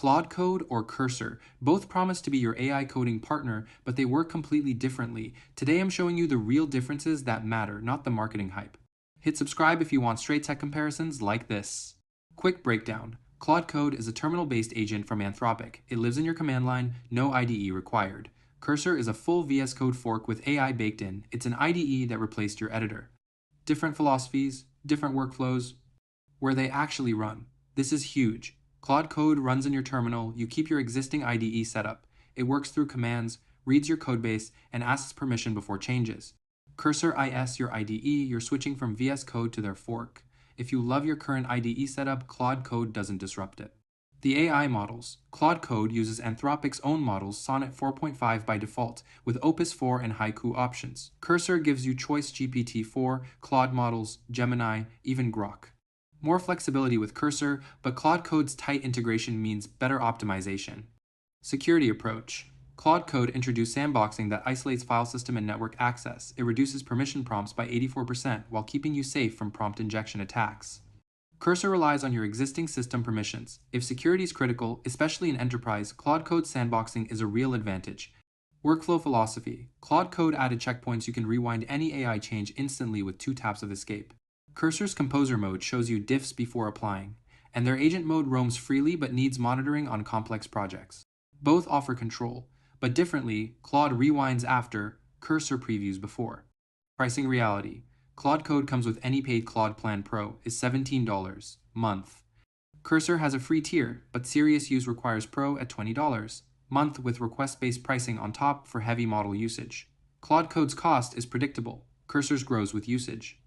Claude Code or Cursor. Both promise to be your AI coding partner, but they work completely differently. Today I'm showing you the real differences that matter, not the marketing hype. Hit subscribe if you want straight tech comparisons like this. Quick breakdown. Claude Code is a terminal-based agent from Anthropic. It lives in your command line, no IDE required. Cursor is a full VS Code fork with AI baked in. It's an IDE that replaced your editor. Different philosophies, different workflows, where they actually run. This is huge. Claude Code runs in your terminal, you keep your existing IDE set up. It works through commands, reads your codebase, and asks permission before changes. Cursor IS your IDE, you're switching from VS Code to their fork. If you love your current IDE setup, Claude Code doesn't disrupt it. The AI models. Claude Code uses Anthropic's own models, Sonnet 4.5 by default, with Opus 4 and Haiku options. Cursor gives you choice GPT-4, Claude models, Gemini, even Grok. More flexibility with Cursor, but Claude Code's tight integration means better optimization. Security approach. Claude Code introduced sandboxing that isolates file system and network access. It reduces permission prompts by 84% while keeping you safe from prompt injection attacks. Cursor relies on your existing system permissions. If security is critical, especially in enterprise, Claude Code sandboxing is a real advantage. Workflow philosophy. Claude Code added checkpoints you can rewind any AI change instantly with 2 taps of escape. Cursor's Composer mode shows you diffs before applying, and their agent mode roams freely but needs monitoring on complex projects. Both offer control, but differently. Claude rewinds after, Cursor previews before. Pricing reality. Claude Code comes with any paid Claude Plan Pro, is $17 month. Cursor has a free tier, but serious use requires Pro at $20 month with request-based pricing on top for heavy model usage. Claude Code's cost is predictable. Cursor's grows with usage.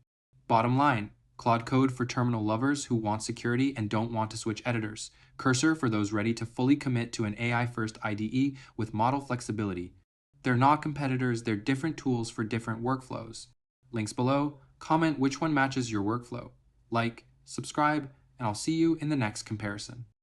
Bottom line, Claude Code for terminal lovers who want security and don't want to switch editors. Cursor for those ready to fully commit to an AI-first IDE with model flexibility. They're not competitors, they're different tools for different workflows. Links below, comment which one matches your workflow. Like, subscribe, and I'll see you in the next comparison.